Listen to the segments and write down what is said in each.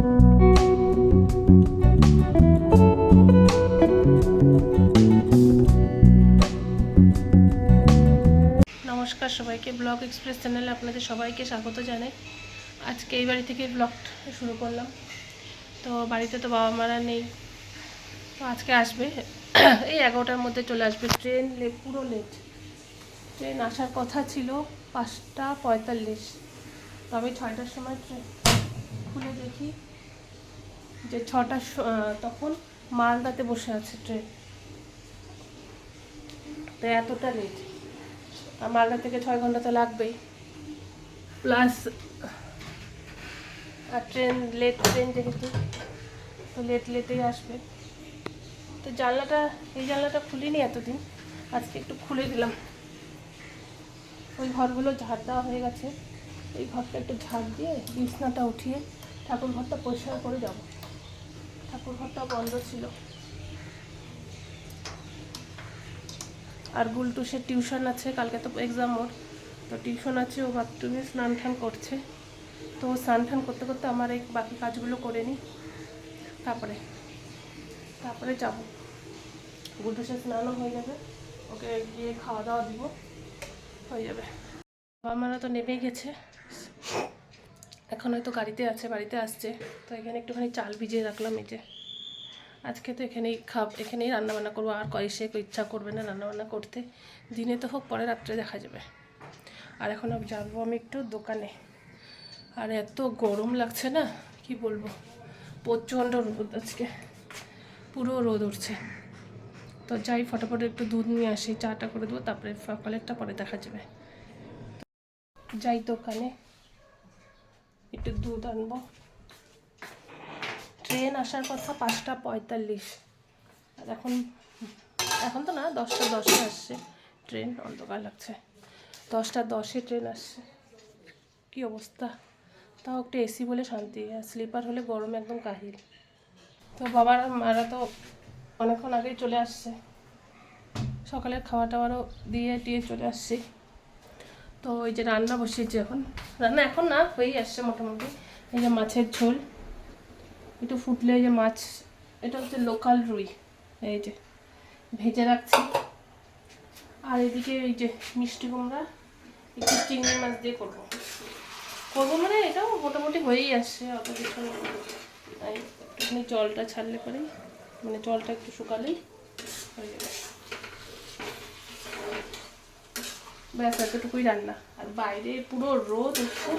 নমস্কার সবাইকে, blog express চ্যানেলে আপনাদের সবাইকে স্বাগত জানাই। আজকে এই বাড়ি থেকে ব্লগটা শুরু করলাম। তো বাড়িতে তো বাবা মারা নেই, তো আজকে আসবে এই 11টার মধ্যে চলে আসবে। ট্রেন পুরো লেট, ট্রেন আসার কথা ছিল 5টা 45, তো আমি 6টার সময় ট্রেন খুলে দেখি যে 6টার তখন মালদাতে বসে আছে ট্রেন। তো এতটা লেট, আর মালদা থেকে 6 ঘন্টা তো লাগবেই, প্লাস আর ট্রেন যেহেতু, তো লেটেই আসবে। তো এই জানলাটা খুলিনি এতদিন, আজকে একটু খুলে দিলাম। ওই ঘরগুলো ঝাড় দেওয়া হয়ে গেছে, এই ঘরটা একটু ঝাড় দিয়ে বিছনাটা উঠিয়ে ঠাকুর ঘরটা পরিষ্কার করে যাব। ঠাকুর ঘরটা বন্ধ ছিল। আর গুলটুসের টিউশন আছে, কালকে তো এক্সাম ওর, তো টিউশন আছে। ও বাথরুমে স্নান টান করছে, তো স্নান টান করতে করতে আমার এই বাকি কাজগুলো করে নিই, তারপরে যাব। গুলটুসের স্নানও হয়ে যাবে, ওকে গিয়ে খাওয়া দাওয়া দিব, হয়ে যাবে। বাবা মারা তো নেমেই গেছে, এখন হয়তো গাড়িতে আছে, বাড়িতে আসছে। তো এখানে একটুখানি চাল ভিজিয়ে রাখলাম। এই যে আজকে তো এখানেই রান্নাবান্না করবো, আর এসে ইচ্ছা করবে না রান্নাবান্না করতে। দিনে তো হোক, পরে রাত্রে দেখা যাবে। আর এখন যাবো আমি একটু দোকানে। আর এত গরম লাগছে না, কি বলবো, প্রচণ্ড রোদ আজকে, পুরো রোদ উঠছে। তো যাই, ফটাফট একটু দুধ নিয়ে আসি, চাটা করে দেবো, তারপরে সকালেরটা পরে দেখা যাবে। যাই দোকানে, একটু দুধ আনবো। ট্রেন আসার কথা 5টা 45, আর এখন তো না, 10টা 10-এ আসছে ট্রেন। অন্ধকার লাগছে, 10টা 10-এ ট্রেন আসছে। কি অবস্থা! তাও একটু এসি বলে শান্তি, আর স্লিপার হলে গরমে একদম কাহিল। তো বাবারা মারা তো অনেকক্ষণ আগেই চলে আসছে, সকালের খাওয়া টাওয়ারও দিয়ে চলে আসছি। তো ওই যে রান্না বসিয়েছি, রান্না এখন না হয়েই আসছে মোটামুটি। এই যে মাছের ঝোল, একটু ফুটলে, এই যে মাছ, এটা হচ্ছে লোকাল রুই, এই যে ভেজে রাখছি। আর এদিকে এই যে মিষ্টি কুমড়া একটু চিংড়ি মাছ দিয়ে করবো মানে এটাও মোটামুটি হয়েই আসছে, অত কিছু না। একটুখানি জলটা ছাড়লে পরেই, মানে জলটা একটু শুকালেই হয়ে যাবে, ব্যাস এতটুকুই রান্না। আর বাইরে পুরো রোদ উঠছে,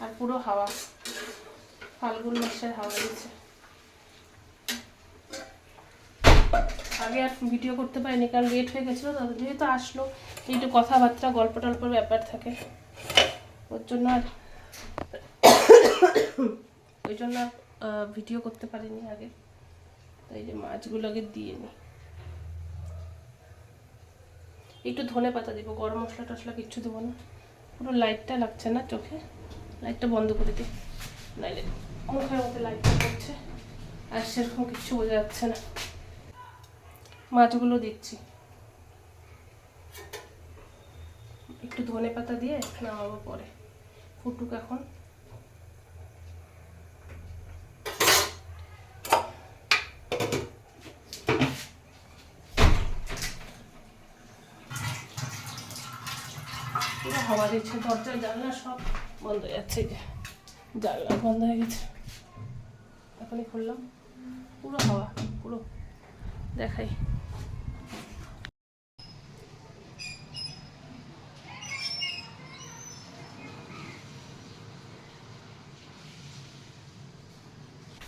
আর পুরো হাওয়া, ফাল্গুন মাসের হাওয়া দিচ্ছে। আগে আর ভিডিও করতে পারিনি, কারণ লেট হয়ে গেছিলো। তাদের যেহেতু আসলো, একটু কথাবার্তা গল্প টল্পের ব্যাপার থাকে, ওই জন্য ভিডিও করতে পারিনি আগে। তাই যে মাছগুলো আগে দিয়ে নিই, একটু ধনে পাতা দিব, গরম মশলা টশলা কিচ্ছু দেবো না। পুরো লাইটটা লাগছে না চোখে, লাইটটা বন্ধ করে দিই, নাইলে মুখের মধ্যে লাইটটা পড়ছে, আর সেরকম কিচ্ছু বোঝা যাচ্ছে না। মাছগুলো দিচ্ছি, একটু ধনে পাতা দিয়ে নামাবো পরে, ফুটুক এখন। পুরো হাওয়া দিচ্ছে, দরজা জানলা সব বন্ধ হয়ে যাচ্ছে, যে জানলা বন্ধ হয়ে গেছে, এখনই খুললাম। পুরো হাওয়া, পুরো দেখাই।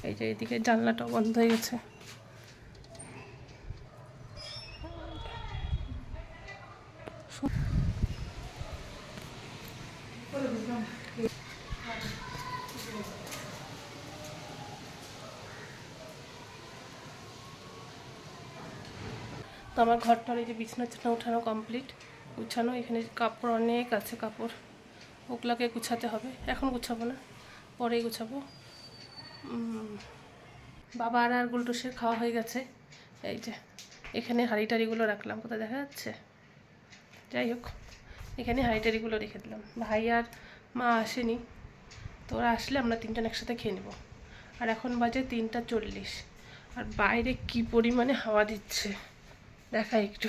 এই যে এদিকে জানলাটাও বন্ধ হয়ে গেছে। তো আমার ঘরটার এই যে বিছানা উঠানো কমপ্লিট, গুছানো। এখানে কাপড় অনেক আছে, ওগুলাকে গুছাতে হবে। এখন গুছাবো না, পরেই গুছাবো। বাবা আর গুলটুসের খাওয়া হয়ে গেছে। এই যে এখানে হাঁড়ি টাড়িগুলো রাখলাম, কোথায় দেখা যাচ্ছে? যাই হোক, এখানে হাঁড়ি টাড়িগুলো রেখে দিলাম। ভাই আর মা আসেনি, তো ওরা আসলে আমরা তিনজন একসাথে খেয়ে নেব। আর এখন বাজে 3:40। আর বাইরে কি পরিমাণে হাওয়া দিচ্ছে দেখাই একটু।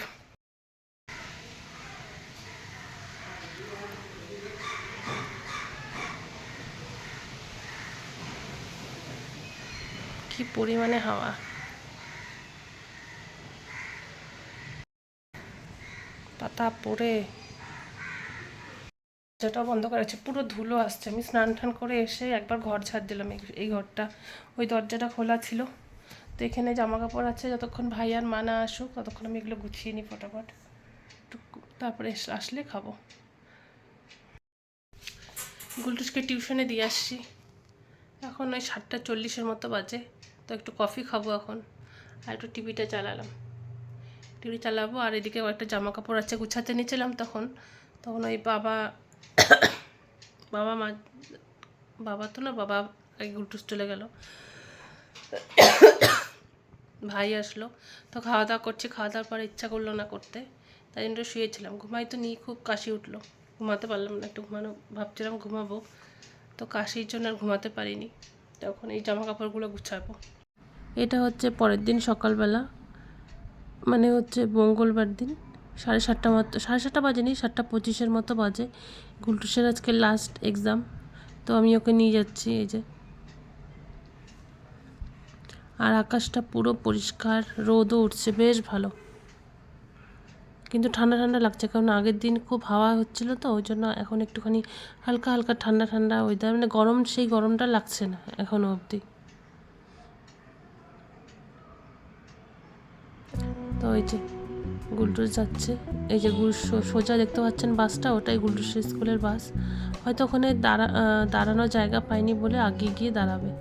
কি পরিমাণে হাওয়া, পাতা পড়ে যেটা বন্ধ করা আছে, পুরো ধুলো আসছে। আমি স্নান টান করে এসে একবার ঘর ঝাড় দিলাম, এই ঘরটা। ওই দরজাটা খোলা ছিল, তো এখানে জামা কাপড় আছে। যতক্ষণ ভাই আর মা না আসুক ততক্ষণ আমি এগুলো গুছিয়ে নিই ফটাফট, তারপরে আসলে খাবো। গুলটুসকে টিউশনে দিয়ে আসছি, এখন ওই 7:40 মতো বাজে। তো একটু কফি খাবো এখন, আর একটু টিভি চালাবো। আর এদিকে একটা জামা কাপড় আছে গুছাতে নিয়েছিলাম, তখন ওই বাবা তো না, বাবা গুলটুস চলে গেল, ভাই আসলো, তো খাওয়া দাওয়া করছি। খাওয়া দাওয়ার পরে ইচ্ছা করলো না করতে, তাই জন্য শুয়েছিলাম। ঘুমাই তো নিয়ে খুব কাশি উঠলো, ঘুমাতে পারলাম না। একটু ভাবছিলাম ঘুমাবো, তো কাশির জন্য আর ঘুমাতে পারিনি। তখন এই জামা কাপড়গুলো গুছাবো। এটা হচ্ছে পরের দিন সকালবেলা, মানে হচ্ছে মঙ্গলবার দিন। 7:30 মতো, 7:30 বাজেনি, 7:25 মতো বাজে। গুলটুসের আজকে লাস্ট এক্সাম, তো আমি ওকে নিয়ে যাচ্ছি। এই যে, আর আকাশটা পুরো পরিষ্কার, রোদও উঠছে, বেশ ভালো। কিন্তু ঠান্ডা ঠান্ডা লাগছে, কারণ আগের দিন খুব হাওয়া হচ্ছিল, তো ওই জন্য এখন একটুখানি হালকা হালকা ঠান্ডা ঠান্ডা ওয়েদার, মানে গরম, সেই গরমটা লাগছে না এখনও অবধি। তো ওই যে গুলটুস যাচ্ছে, এই যে সোজা দেখতে পাচ্ছেন বাসটা, ওটাই গুলটুসের স্কুলের বাস। হয়তো ওখানে দাঁড়ানোর জায়গা পায়নি বলে আগে গিয়ে দাঁড়াবে,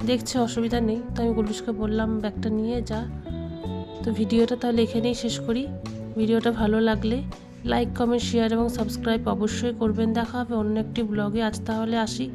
দেখছে অসুবিধা নেই। তো আমি গুলটুসকে বললাম ব্যাগটা নিয়ে যা। তো ভিডিওটা তাহলে এখানেই শেষ করি। ভিডিওটা ভালো লাগলে লাইক, কমেন্ট, শেয়ার এবং সাবস্ক্রাইব অবশ্যই করবেন। দেখা হবে অন্য একটি ব্লগে। আজ তাহলে আসি।